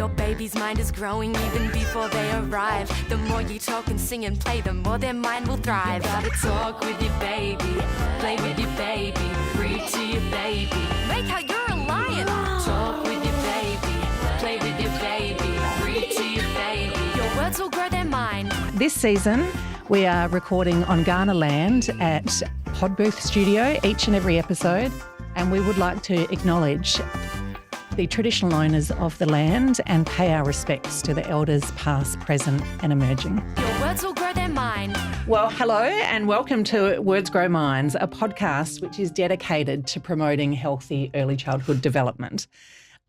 Your baby's mind is growing even before they arrive. The more you talk and sing and play, the more their mind will thrive. You gotta talk with your baby, play with your baby, read to your baby, make out you're a lion. Talk with your baby, play with your baby, read to your baby. Your words will grow their mind. This season, we are recording on Ghana land at PodBooth Studio each and every episode, and we would like to acknowledge the traditional owners of the land and pay our respects to the elders past, present and emerging. Your words will grow their mind. Well, hello and welcome to Words Grow Minds, a podcast which is dedicated to promoting healthy early childhood development.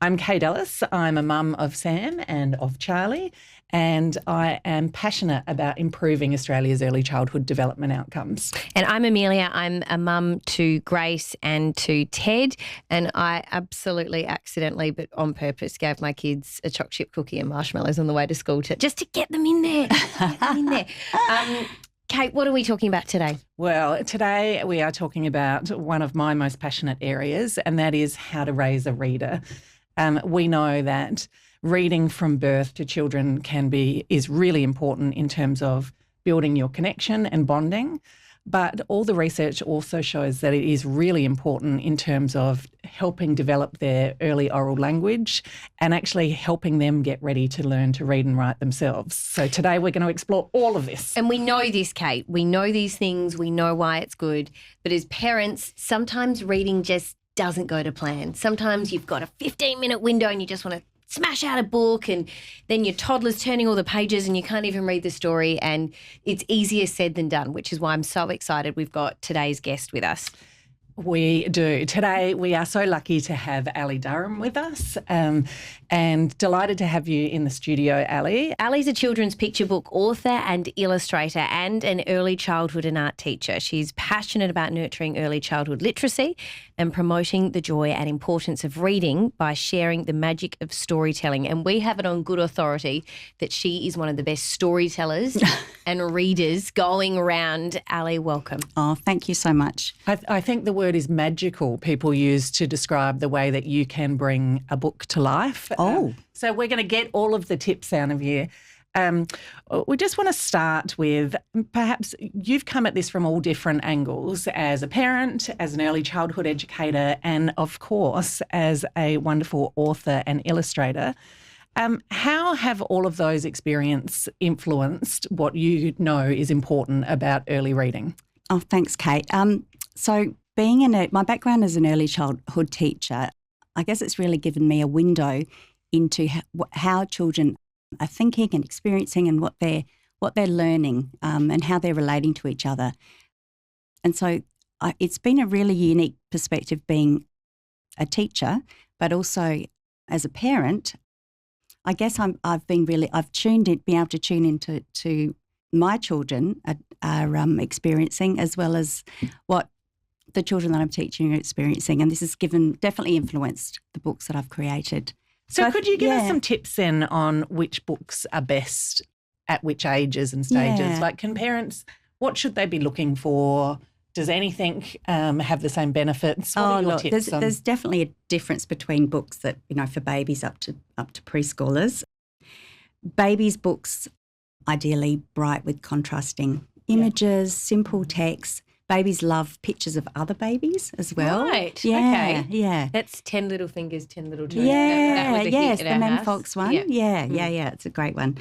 I'm Kate Ellis. I'm a mum of Sam and of Charlie, and I am passionate about improving Australia's early childhood development outcomes. And I'm Amelia. I'm a mum to Grace and to Ted, and I absolutely accidentally, but on purpose, gave my kids a choc chip cookie and marshmallows on the way to school just to get them in there. Kate, what are we talking about today? Well, today we are talking about one of my most passionate areas, and that is how to raise a reader. We know that reading from birth to children is really important in terms of building your connection and bonding, but all the research also shows that it is really important in terms of helping develop their early oral language and actually helping them get ready to learn to read and write themselves. So today we're going to explore all of this. And we know this, Kate. We know these things. We know why it's good. But as parents, sometimes reading just doesn't go to plan. Sometimes you've got a 15-minute window and you just want to smash out a book, and then your toddler's turning all the pages and you can't even read the story, and it's easier said than done, which is why I'm so excited we've got today's guest with us. We do. Today we are so lucky to have Ali Durham with us, and delighted to have you in the studio, Ali. Ali's a children's picture book author and illustrator and an early childhood and art teacher. She's passionate about nurturing early childhood literacy and promoting the joy and importance of reading by sharing the magic of storytelling. And we have it on good authority that she is one of the best storytellers and readers going around. Ali, welcome. Oh, thank you so much. I think the word is magical people use to describe the way that you can bring a book to life. So we're going to get all of the tips out of you. We just want to start with, perhaps you've come at this from all different angles, as a parent, as an early childhood educator, and of course as a wonderful author and illustrator. How have all of those experiences influenced what you know is important about early reading? Oh, thanks, Kate. So being my background as an early childhood teacher, I guess it's really given me a window into how children are thinking and experiencing and what they're learning, and how they're relating to each other. And so it's been a really unique perspective being a teacher, but also as a parent. I guess I've been able to tune into my children are experiencing, as well as what the children that I'm teaching are experiencing, and this has definitely influenced the books that I've created. So could you give us some tips then on which books are best at which ages and stages? Yeah. Like, can parents, what should they be looking for? Does anything have the same benefits? What are your tips? There's definitely a difference between books that, for babies up to preschoolers. Babies' books, ideally bright with contrasting images, simple text. Babies love pictures of other babies as well. Right. Yeah. Okay. Yeah. That's 10 Little Fingers, 10 Little Toes. Yeah. That was a hit Yes, at the our Mem house. Fox one. Yeah. Yeah. It's a great one.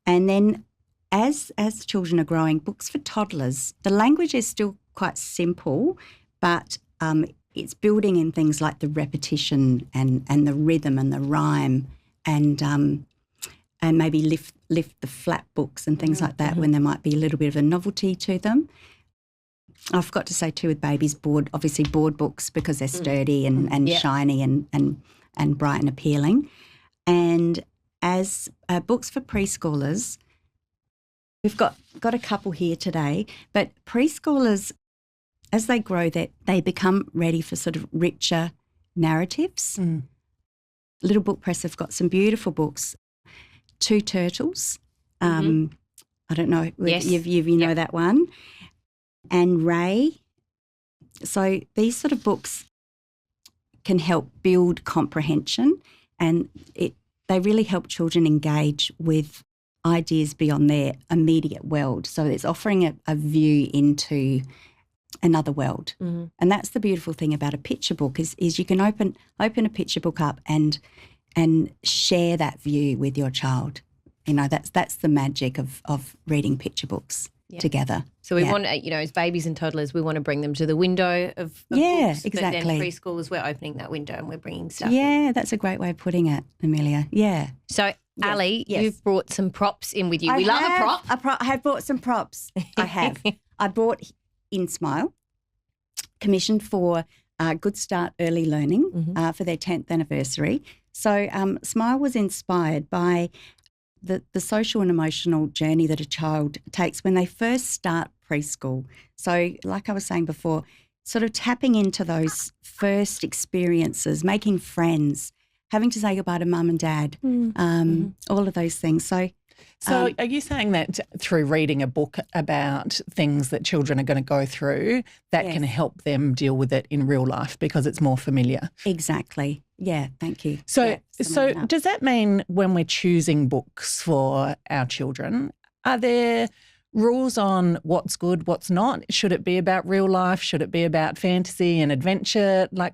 And then as children are growing, books for toddlers, the language is still quite simple, but it's building in things like the repetition and the rhythm and the rhyme, and maybe lift the flap books and things like that when there might be a little bit of a novelty to them. I forgot to say too, with babies, board books, because they're sturdy and shiny and bright and appealing. And as books for preschoolers, we've got a couple here today, but preschoolers, as they grow, they become ready for sort of richer narratives. Little Book Press have got some beautiful books. Two Turtles. I don't know if you know that one. And Ray. So these sort of books can help build comprehension, and they really help children engage with ideas beyond their immediate world. So it's offering a view into another world. And that's the beautiful thing about a picture book is you can open a picture book up and share that view with your child. You know, that's the magic of reading picture books together. So we want, as babies and toddlers, we want to bring them to the window of books. Exactly. But then preschoolers, we're opening that window and we're bringing stuff Yeah, in. that's a great way of putting it, Amelia. Yeah. So, Ali, you've brought some props in with you. We love a prop. I have brought some props. I have. I brought In Smile, commissioned for Good Start Early Learning for their 10th anniversary. So Smile was inspired by the social and emotional journey that a child takes when they first start preschool. So like I was saying before, sort of tapping into those first experiences, making friends, having to say goodbye to mum and dad, all of those things. So are you saying that through reading a book about things that children are going to go through, that can help them deal with it in real life because it's more familiar? Exactly. Yeah, thank you. So does that mean when we're choosing books for our children, are there rules on what's good, what's not? Should it be about real life? Should it be about fantasy and adventure? Like,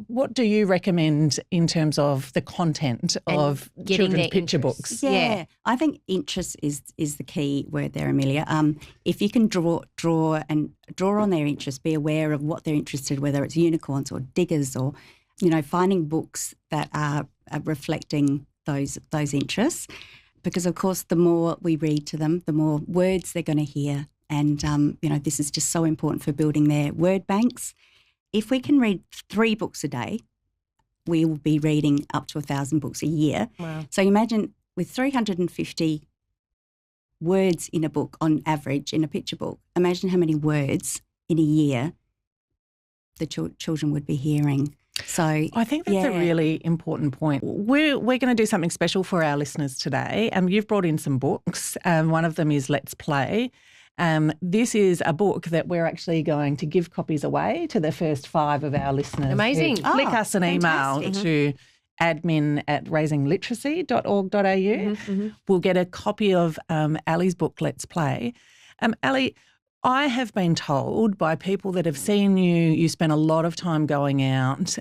what do you recommend in terms of the content of children's picture books? Yeah, I think interest is the key word there, Amelia. If you can draw on their interest, be aware of what they're interested, whether it's unicorns or diggers or, finding books that are reflecting those interests. Because, of course, the more we read to them, the more words they're going to hear. And, this is just so important for building their word banks. If we can read 3 books a day, we will be reading up to 1,000 books a year. Wow. So imagine with 350 words in a book on average in a picture book, imagine how many words in a year the children would be hearing. So I think that's a really important point. We're going to do something special for our listeners today. You've brought in some books. One of them is Let's Play. This is a book that we're actually going to give copies away to the first 5 of our listeners. Amazing. Flick us an email to admin@raisingliteracy.org.au. We'll get a copy of Ali's book, Let's Play. Ali, I have been told by people that have seen you spend a lot of time going out,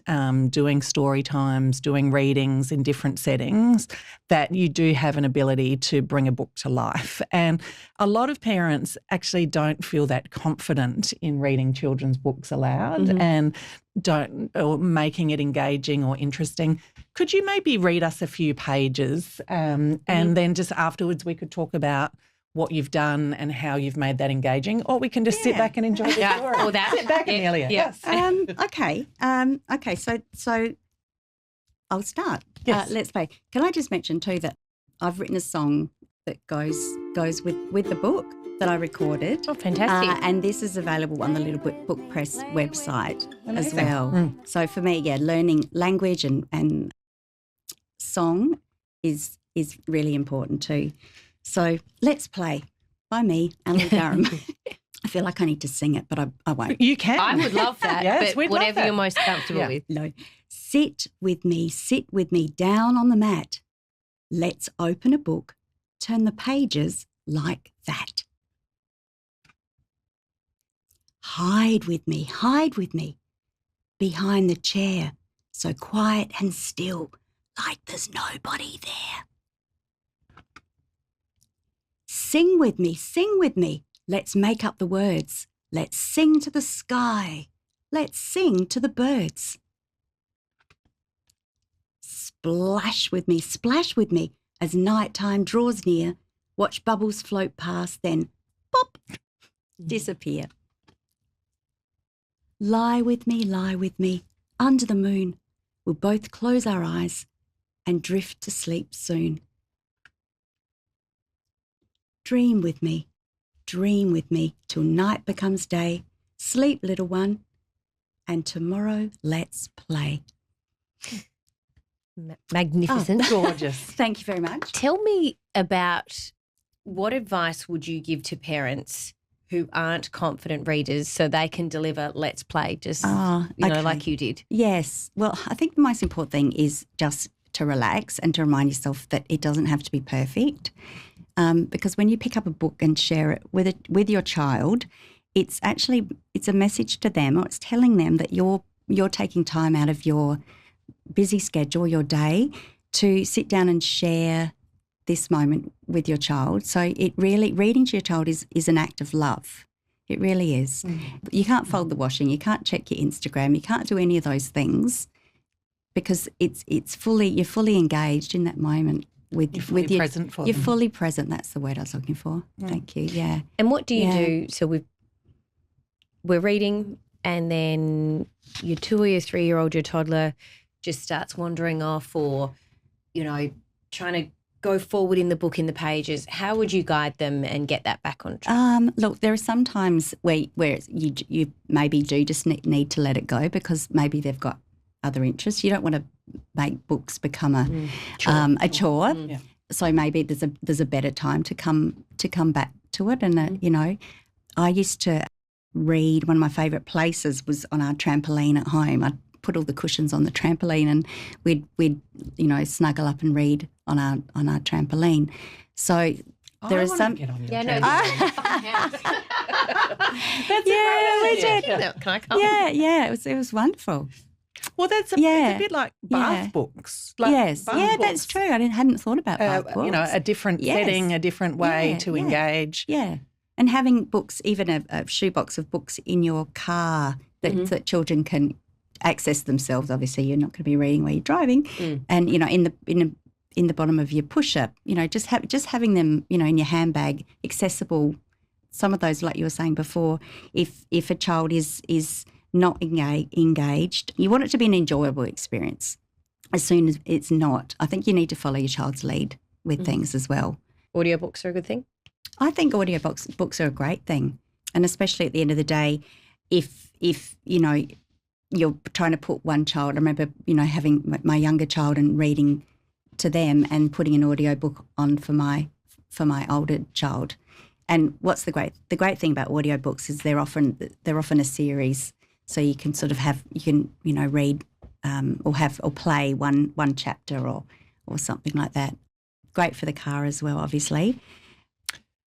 doing story times, doing readings in different settings, that you do have an ability to bring a book to life. And a lot of parents actually don't feel that confident in reading children's books aloud and or making it engaging or interesting. Could you maybe read us a few pages and then just afterwards we could talk about what you've done and how you've made that engaging, or we can just sit back and enjoy the story. Or that. Sit back, Amelia. Yes. Okay. So I'll start. Yes. Let's play. Can I just mention too that I've written a song that goes with the book that I recorded. Oh, fantastic. And this is available on the Little Book Press website as Amazing. well. So for me, learning language and song is really important too. So Let's Play by me, Ali Durham. I feel like I need to sing it, but I won't. You can. I would love that, Yes, but we'd love whatever that. you're most comfortable with. No. Sit with me down on the mat. Let's open a book, turn the pages like that. Hide with me behind the chair, so quiet and still, like there's nobody there. Sing with me, let's make up the words. Let's sing to the sky, let's sing to the birds. Splash with me, as nighttime draws near. Watch bubbles float past, then pop, disappear. Lie with me, under the moon. We'll both close our eyes and drift to sleep soon. Dream with me, till night becomes day. Sleep, little one, and tomorrow let's play. Magnificent. Gorgeous. Thank you very much. Tell me about what advice would you give to parents who aren't confident readers so they can deliver Let's Play just, Okay. like you did? Yes. Well, I think the most important thing is just to relax and to remind yourself that it doesn't have to be perfect. Because when you pick up a book and share it with your child, it's a message to them, or it's telling them that you're taking time out of your busy schedule, your day, to sit down and share this moment with your child. So reading to your child is an act of love. It really is. You can't fold the washing, you can't check your Instagram, you can't do any of those things, because you're fully engaged in that moment. You're fully present for them. You're fully present. That's the word I was looking for. Thank you. Yeah. And what do you do? So we're reading, and then your 2 or your 3-year-old, your toddler, just starts wandering off, or trying to go forward in the book, in the pages. How would you guide them and get that back on track? Look, there are some times where you maybe do just need to let it go, because maybe they've got other interests. You don't want to make books become a chore. Yeah. So maybe there's a better time to come back to it. And I used to read. One of my favourite places was on our trampoline at home. I'd put all the cushions on the trampoline, and we'd snuggle up and read on our trampoline. So there are some. Get on your Yeah, trampoline. That's we did. Can I come? Yeah. It was wonderful. Well, it's a bit like bath books. Like Yes. bath Yeah, books. that's true. I hadn't thought about bath books. A different setting, a different way to engage. Yeah. And having books, even a shoebox of books in your car that children can access themselves. Obviously, you're not going to be reading while you're driving. And, in the bottom of your pusher, just having them, in your handbag, accessible. Some of those, like you were saying before, if a child is not engaged, you want it to be an enjoyable experience. As soon as it's not, I think you need to follow your child's lead with things as well. Audiobooks are a good thing? I think books are a great thing, and especially at the end of the day, if you're trying to put one child. I remember having my younger child and reading to them and putting an audiobook on for my older child. And what's the great thing about audiobooks is they're often a series, so you can sort of read or play one chapter or something like that. Great for the car as well, obviously.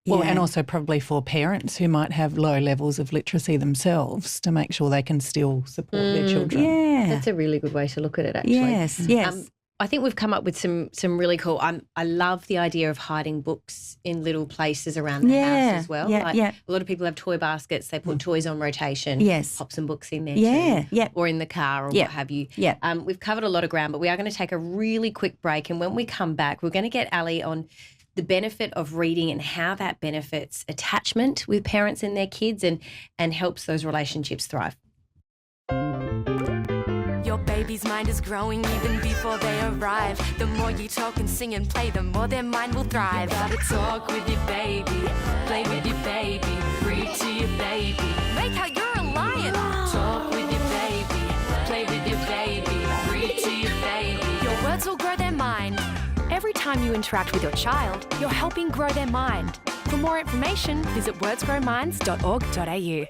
Well, Yeah. and also probably for parents who might have low levels of literacy themselves, to make sure they can still support their children. Yeah. That's a really good way to look at it, actually. Yes. I think we've come up with some really cool. I love the idea of hiding books in little places around the house as well. A lot of people have toy baskets. They put toys on rotation. Yes. Pop some books in there Yeah. too. Or in the car or what have you. Yeah. We've covered a lot of ground, but we are going to take a really quick break. And when we come back, we're going to get Ali on the benefit of reading and how that benefits attachment with parents and their kids and helps those relationships thrive. Your baby's mind is growing even before they arrive. The more you talk and sing and play, the more their mind will thrive. Gotta talk with your baby, play with your baby, read to your baby, make out you're a lion. Talk with your baby, play with your baby, read to your baby. Your words will grow their mind. Every time you interact with your child, you're helping grow their mind. For more information, visit wordsgrowminds.org.au.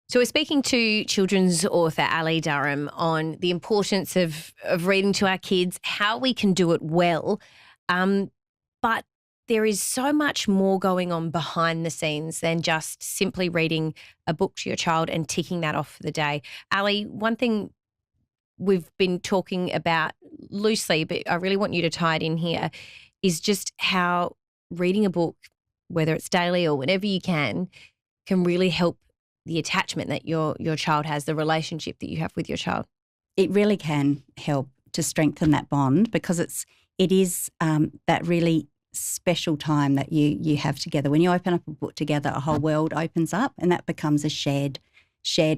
So we're speaking to children's author Ali Durham on the importance of reading to our kids, how we can do it well. But there is so much more going on behind the scenes than just simply reading a book to your child and ticking that off for the day. Ali, one thing we've been talking about loosely, but I really want you to tie it in here, is just how reading a book, whether it's daily or whenever you can really help the attachment that your child has, the relationship that you have with your child. It really can help to strengthen that bond, because it is that really special time that you have together. When you open up a book together, a whole world opens up, and that becomes a shared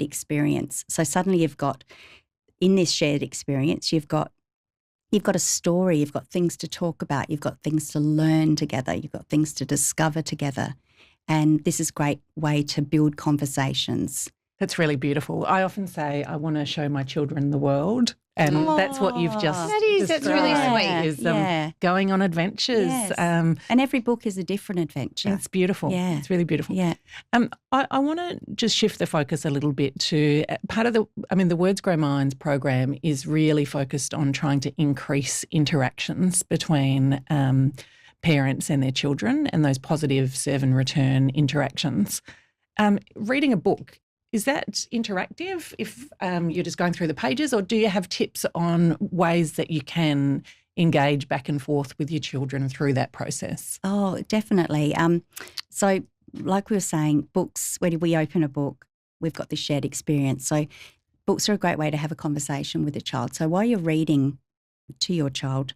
experience. So suddenly you've got, in this shared experience, you've got a story, you've got things to talk about, you've got things to learn together, you've got things to discover together. And this is a great way to build conversations. That's really beautiful. I often say I want to show my children the world, and that's what you've just That's really described, sweet. is going on adventures. Yes. And every book is a different adventure. It's beautiful. Yeah. It's really beautiful. Yeah. I want to just shift the focus a little bit to part of the Words Grow Minds program is really focused on trying to increase interactions between parents and their children and those positive serve and return interactions. Reading a book, is that interactive if you're just going through the pages, or do you have tips on ways that you can engage back and forth with your children through that process? Oh, definitely. So like we were saying, books, when we open a book, we've got this shared experience. So books are a great way to have a conversation with a child. So while you're reading to your child,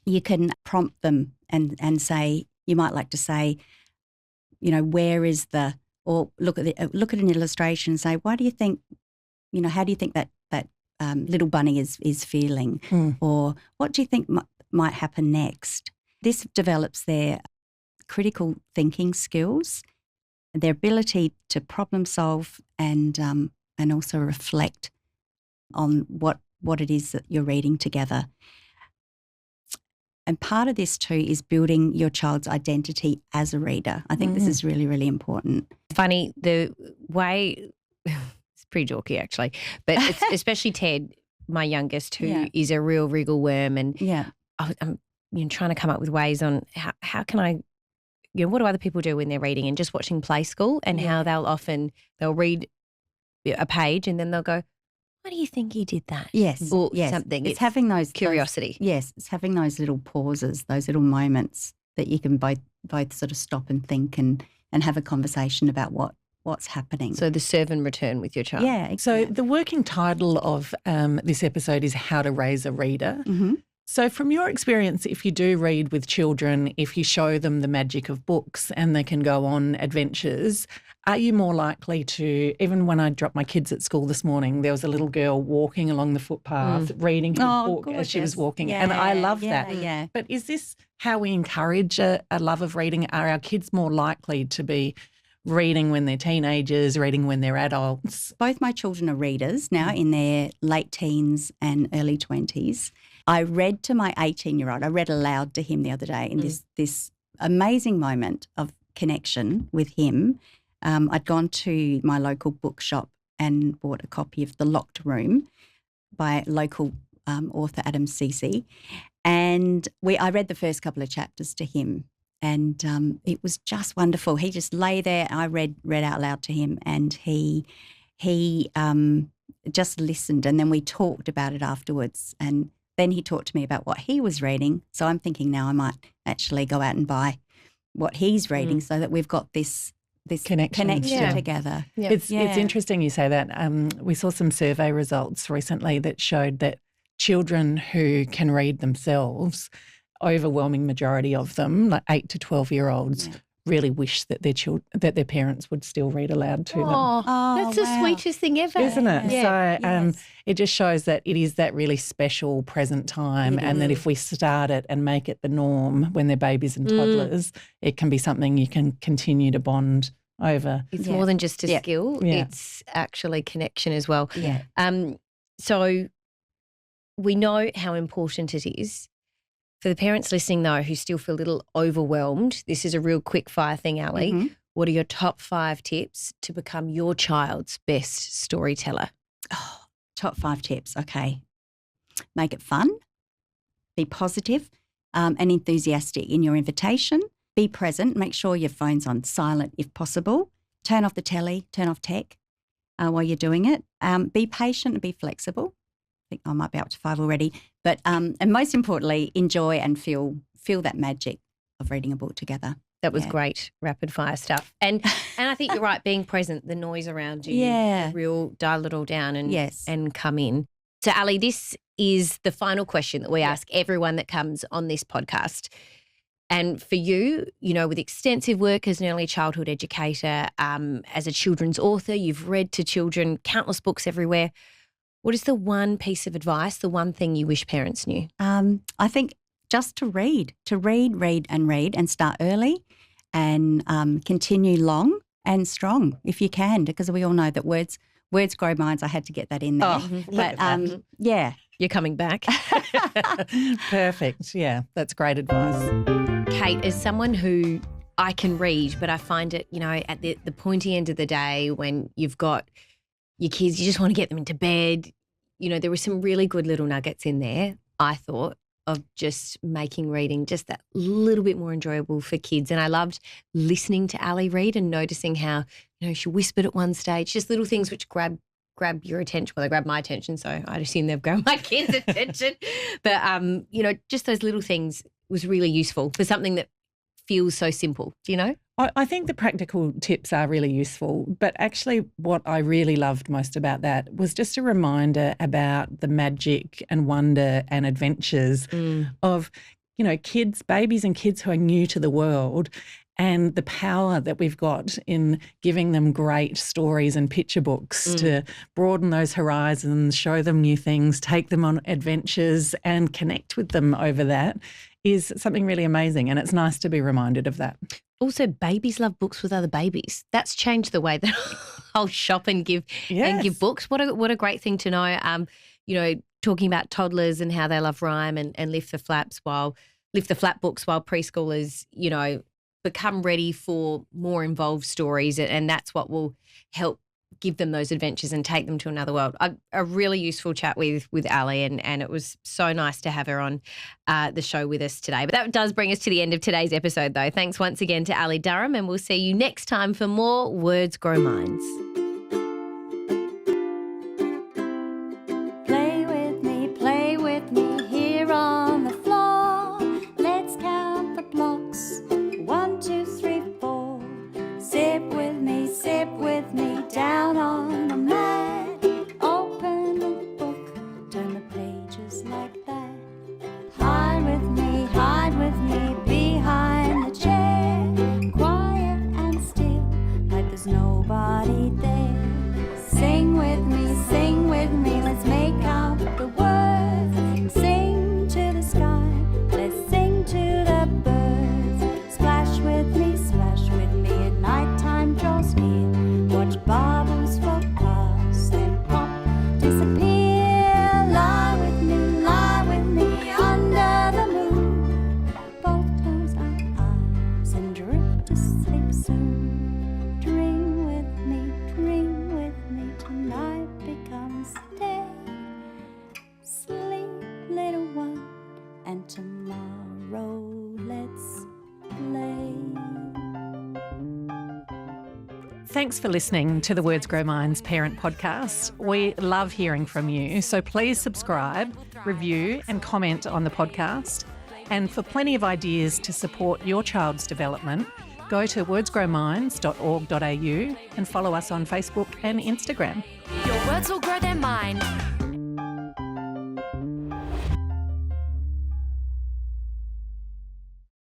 you can prompt them and say, you might like to say, where is the, or look at an illustration and say, why do you think, how do you think that little bunny is feeling? Or what do you think might happen next? This develops their critical thinking skills, their ability to problem solve and also reflect on what it is that you're reading together. And part of this too is building your child's identity as a reader. I think this is really, really important. Funny, the way it's pretty dorky actually, but it's especially Ted, my youngest, who is a real wriggle worm, and I'm trying to come up with ways on how can I, what do other people do when they're reading, and just watching Play School and how they'll read a page and then they'll go, why do you think he did that? Yes. Or yes. something. It's having those curiosity. It's having those little pauses, those little moments that you can both sort of stop and think and have a conversation about what's happening. So the serve and return with your child. Yeah. So the working title of this episode is How to Raise a Reader. Mm-hmm. So from your experience, if you do read with children, if you show them the magic of books and they can go on adventures, are you more likely to, even when I dropped my kids at school this morning, there was a little girl walking along the footpath reading her book as she was walking. And I love that. Yeah. But is this how we encourage a love of reading? Are our kids more likely to be reading when they're teenagers, reading when they're adults? Both my children are readers now in their late teens and early 20s. I read to my 18-year-old. I read aloud to him the other day in this amazing moment of connection with him. I'd gone to my local bookshop and bought a copy of The Locked Room by local author Adam Cece. And I read the first couple of chapters to him, and it was just wonderful. He just lay there. I read out loud to him, and he just listened, and then we talked about it afterwards. And then he talked to me about what he was reading. So I'm thinking now I might actually go out and buy what he's reading so that we've got this connection together. Yeah. It's interesting you say that. We saw some survey results recently that showed that children who can read themselves, overwhelming majority of them, like 8 to 12-year-olds, really wish that their parents would still read aloud to them. That's the sweetest thing ever, isn't it? Yeah. So it just shows that it is that really special present time, and that if we start it and make it the norm when they're babies and toddlers, it can be something you can continue to bond over. It's more than just a skill; it's actually connection as well. Yeah. So we know how important it is. For the parents listening, though, who still feel a little overwhelmed, this is a real quick fire thing, Ali. Mm-hmm. What are your top 5 tips to become your child's best storyteller? Oh, top 5 tips. Okay. Make it fun. Be positive and enthusiastic in your invitation. Be present. Make sure your phone's on silent if possible. Turn off the telly, turn off tech while you're doing it. Be patient and be flexible. I think I might be up to 5 already. But and most importantly, enjoy and feel that magic of reading a book together. That was great, rapid fire stuff. And I think you're right, being present, the noise around you, real dial it all down and come in. So Ali, this is the final question that we ask everyone that comes on this podcast. And for you, with extensive work as an early childhood educator, as a children's author, you've read to children countless books everywhere. What is the one piece of advice, the one thing you wish parents knew? I think just to read and start early and continue long and strong if you can, because we all know that words grow minds. I had to get that in there. But yeah. You're coming back. Perfect. Yeah, that's great advice. Kate, as someone who I can read, but I find it, at the pointy end of the day when you've got your kids, you just want to get them into bed. There were some really good little nuggets in there, I thought, of just making reading just that little bit more enjoyable for kids. And I loved listening to Ali read and noticing how, she whispered at one stage, just little things which grab your attention. Well, they grab my attention, so I'd assume they've grabbed my kids' attention. But, just those little things was really useful for something that feels so simple, do you know? I think the practical tips are really useful, but actually what I really loved most about that was just a reminder about the magic and wonder and adventures of, babies and kids who are new to the world, and the power that we've got in giving them great stories and picture books to broaden those horizons, show them new things, take them on adventures and connect with them over that is something really amazing. And it's nice to be reminded of that. Also, babies love books with other babies. That's changed the way that I'll shop and give books. What a great thing to know. Talking about toddlers and how they love rhyme and lift the flap books while preschoolers, become ready for more involved stories, and that's what will help give them those adventures and take them to another world. A really useful chat with Ali, and it was so nice to have her on the show with us today. But that does bring us to the end of today's episode, though. Thanks once again to Ali Durham, and we'll see you next time for more Words Grow Minds. Play with me here on the floor. Let's count the blocks. 1, 2, 3, 4. Sip with me down on the mat. Open the book, turn the pages like that. Hide with me behind the chair. Quiet and still, like there's nobody there. Sing with me, let's make up the words. Sing to the sky, let's sing to the birds. Splash with me at nighttime draws near. Watch bubbles float past, then pop, disappear. Lie with me under the moon. Both close our eyes and drift to sleep soon. Dream with me, tonight becomes day. Sleep, little one, and tomorrow let's play. Thanks for listening to the Words Grow Minds Parent Podcast. We love hearing from you, so please subscribe, review and comment on the podcast. And for plenty of ideas to support your child's development, go to wordsgrowminds.org.au and follow us on Facebook and Instagram. Your words will grow their mind.